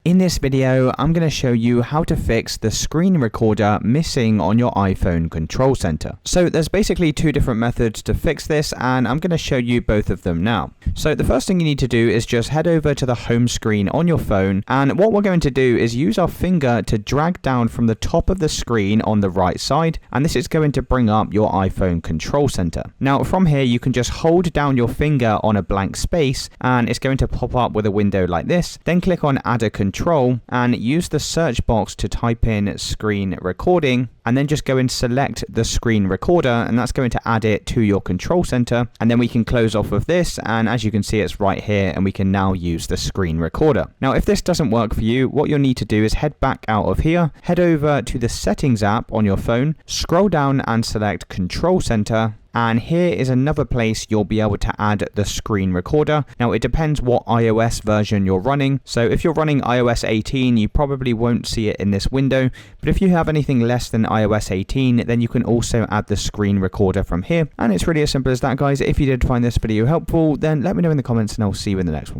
In this video, I'm going to show you how to fix the screen recorder missing on your iPhone control center. So there's basically two different methods to fix this, and I'm going to show you both of them now. So the first thing you need to do is just head over to the home screen on your phone, and what we're going to do is use our finger to drag down from the top of the screen on the right side, and this is going to bring up your iPhone control center. Now from here you can just hold down your finger on a blank space and it's going to pop up with a window like this. Then click on add a control and use the search box to type in screen recording, and then just go and select the screen recorder, and that's going to add it to your control center. And then we can close off of this, and as you can see it's right here, and we can now use the screen recorder. Now if this doesn't work for you, what you'll need to do is head back out of here, head over to the settings app on your phone, scroll down and select control center. And here is another place you'll be able to add the screen recorder. Now it depends what iOS version you're running. So if you're running iOS 18, you probably won't see it in this window. But if you have anything less than iOS 18, then you can also add the screen recorder from here. And it's really as simple as that, guys. If you did find this video helpful, then let me know in the comments and I'll see you in the next one.